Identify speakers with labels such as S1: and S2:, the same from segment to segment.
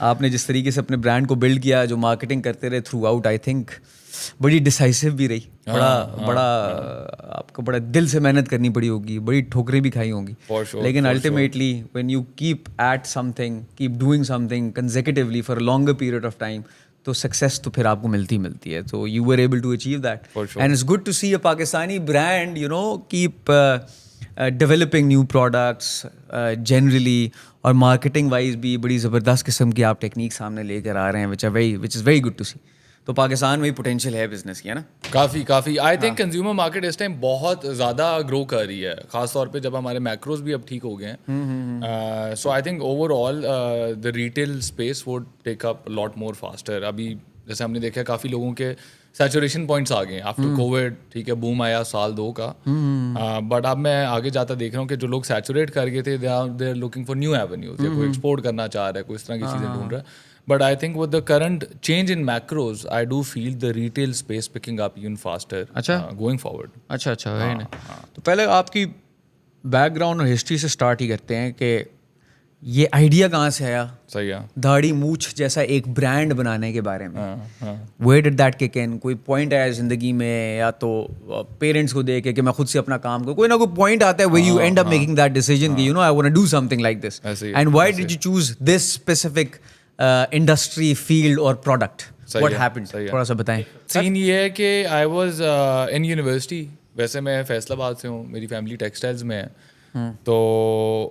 S1: آپ نے جس طریقے سے اپنے برانڈ کو بلڈ کیا, جو مارکیٹنگ کرتے رہے تھرو آؤٹ, آئی تھنک بڑی ڈسائسو بھی رہی, بڑا آپ کو بڑا دل سے محنت کرنی پڑی ہوگی, بڑی ٹھوکریں بھی کھائی ہوں گی, لیکن ultimately when you keep at something, keep doing something consecutively for a longer period of time, تو سکسیس تو پھر آپ کو ملتی ہے. تو you were able to achieve that, and it's good to see a Pakistani brand keep developing new products generally, اور marketing wise بھی بڑی زبردست قسم کی آپ ٹیکنیک سامنے لے کر آ رہے ہیں, which is very good to see. تو پاکستان میں پوٹینشیل ہے بزنس کی, ہے نا,
S2: کافی. آئی تھنک کنزیومر مارکیٹ اس ٹائم بہت زیادہ گرو کر رہی ہے, خاص طور پہ جب ہمارے میکروز بھی اب ٹھیک ہو گئے ہیں. So I think over all the retail space would take up lot more faster. ابھی جیسے ہم نے دیکھا کافی لوگوں کے سیچوریشن پوائنٹس آ گئے ہیں آفٹر کووڈ, ٹھیک ہے, بوم آیا 1-2 کا, بٹ اب میں آگے جاتا دیکھ رہا ہوں کہ جو لوگ سیچوریٹ کر گئے تھے, they are looking for new avenues, یا کوئی ایکسپورٹ کرنا چاہ رہا ہے, کوئی اس طرح کی چیزیں ڈھونڈ رہا ہے. But I think with the current change in macros, I do feel the retail space picking up even faster going forward.
S1: اچھا, وہی نا. تو پہلے آپ کی بیک گراؤنڈ اور ہسٹری سے اسٹارٹ ہی کرتے ہیں کہ یہ آئیڈیا کہاں سے آیا,
S2: صحیح ہے,
S1: داڑھی مونچھ جیسا ایک برانڈ بنانے کے بارے میں. Where did that kick in? کوئی پوائنٹ آیا زندگی میں, یا تو پیرنٹس کو دیکھ کے کہ میں خود سے اپنا کام کروں, کوئی نہ کوئی پوائنٹ آتا ہے where you end up making that decision کہ I want to do something like this. And why did you choose this specific industry, field اور پروڈکٹ؟ What happened? تھوڑا سا بتائیں.
S2: سین یہ ہے کہ آئی واز ان یونیورسٹی, ویسے میں فیصل آباد سے ہوں, میری فیملی ٹیکسٹائلز میں ہے, تو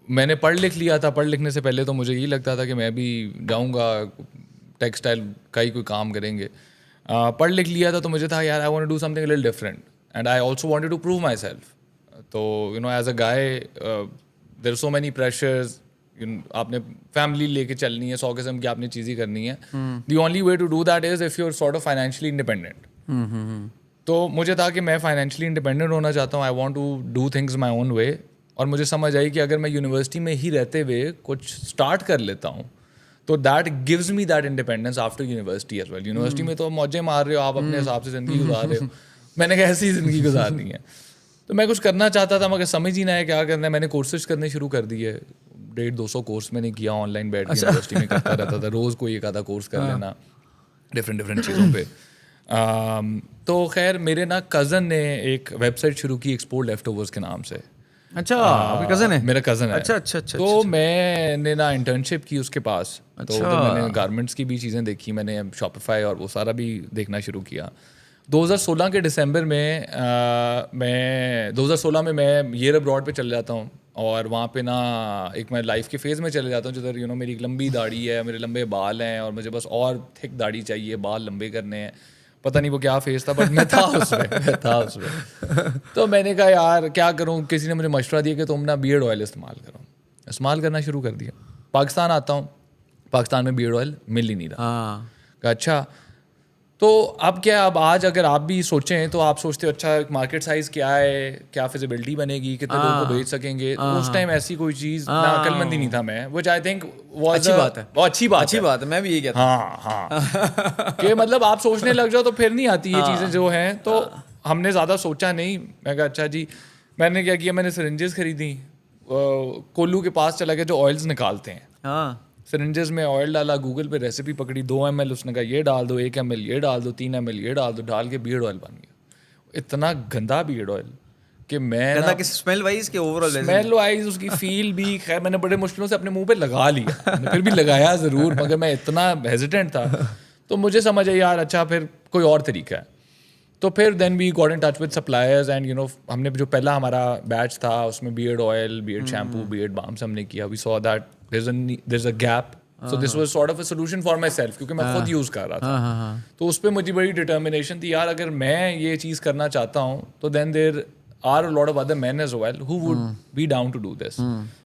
S2: میں نے پڑھ لکھ لیا تھا. پڑھ لکھنے سے پہلے تو مجھے یہی لگتا تھا کہ میں بھی جاؤں گا ٹیکسٹائل کا ہی کوئی کام کریں گے. پڑھ لکھ لیا تھا تو مجھے تھا یار I want to do something little different, and I also wanted to prove myself. تو as a guy there are so many pressures, آپ نے فیملی لے کے چلنی ہے, 100 قسم کی آپ نے چیزیں کرنی ہے. The only way to do that is if you are sort of financially independent. تو مجھے تھا کہ میں فائنینشلی انڈیپینڈنٹ ہونا چاہتا ہوں, I want to do things my own way. اور مجھے سمجھ آئی کہ اگر میں یونیورسٹی میں ہی رہتے ہوئے کچھ اسٹارٹ کر لیتا ہوں تو that gives me that independence after university as well. University میں تو موجیں مار رہے ہو آپ, اپنے حساب سے زندگی گزار رہے ہو, میں نے ایسی زندگی گزارنی ہے. تو میں کچھ کرنا چاہتا تھا مگر سمجھ ہی نہ ہے کیا کرنا ہے. میں نے کورسز کرنے شروع کر دیے, 150-200 کورس میں نے کیا, آن لائن بیٹھ کے یونیورسٹی میں کرتا رہتا تھا, روز کوئی ایک آدھا کورس کر لینا ڈفرینٹ چیزوں پہ. تو خیر میرے نا کزن نے ایک ویب سائٹ شروع کی ایکسپورٹ لیفٹ اوورز کے نام سے.
S1: اچھا, آپ کا کزن ہے؟
S2: میرا کزن ہے.
S1: اچھا.
S2: تو میں نے نا انٹرنشپ کی اس کے پاس, تو میں نے گارمنٹس کی بھی چیزیں دیکھی, میں نے شاپیفائی اور وہ سارا بھی دیکھنا شروع کیا. 2016 کے ڈسمبر میں 2016 میں ایئر ابراڈ پہ چل جاتا ہوں, اور وہاں پہ نا ایک میں لائف کے فیز میں چلے جاتا ہوں جدھر میری ایک لمبی داڑھی ہے, میرے لمبے بال ہیں, اور مجھے بس اور تھک داڑھی چاہیے, بال لمبے کرنے ہیں. پتہ نہیں وہ کیا فیز تھا, بٹ میں تھا اس میں. تو میں نے کہا یار کیا کروں, کسی نے مجھے مشورہ دیا کہ تم نا بیئرڈ آئل استعمال کرنا شروع کر دیا. پاکستان آتا ہوں, پاکستان میں بیئرڈ آئل مل ہی نہیں رہا. کہا اچھا, تو اب کیا, اب آج اگر آپ بھی سوچیں تو آپ سوچتے ہو اچھا مارکیٹ سائز کیا ہے, کیا فیزیبلٹی بنے گی, کتنے لوگوں کو بیچ سکیں گے. اس ٹائم ایسی کوئی چیز نہ عقل مندی نہیں تھا میں, وچ آئی تھنک
S1: اچھی بات ہے.
S2: اچھی بات ہے,
S1: میں بھی یہی کہتا ہوں.
S2: ہاں کہ مطلب آپ سوچنے لگ جاؤ تو پھر نہیں آتی یہ چیزیں جو ہیں. تو ہم نے زیادہ سوچا نہیں, میں کہا اچھا جی. میں نے کیا کیا, میں نے سرنجز خریدی, کولو کے پاس چلا گیا جو آئلز نکالتے ہیں. سرنجز میں آئل ڈالا, گوگل پہ ریسیپی پکڑی, 2 ml اس نے کہا یہ ڈال دو, 1 ml یہ ڈال دو, 3 ml یہ ڈال دو, ڈال کے بیئرڈ آئل بن گیا. اتنا گندا بیئرڈ آئل کہ میں
S1: اسمیل وائز کہ اوور آل
S2: اسمیل وائز اس کی فیل بھی, خیر میں نے بڑے مشکلوں سے اپنے منہ پہ لگا لیا, پھر بھی لگایا ضرور, مگر میں اتنا ہیزیٹنٹ تھا. تو مجھے سمجھ آئی یار اچھا پھر کوئی اور طریقہ ہے. تو پھر then we got in touch with suppliers, and ہم نے جو پہلا ہمارا بیچ تھا اس میں beard oil, beard shampoo, beard balms ہم نے کیا. We saw that there is a gap, so this was sort of a solution for myself, کیونکہ میں خود یوز کر رہا تھا. تو اس پہ مجھے بڑی ڈٹرمنیشن تھی یار, اگر میں یہ چیز کرنا چاہتا ہوں تو then there are a lot of other men as well who would be down to do this.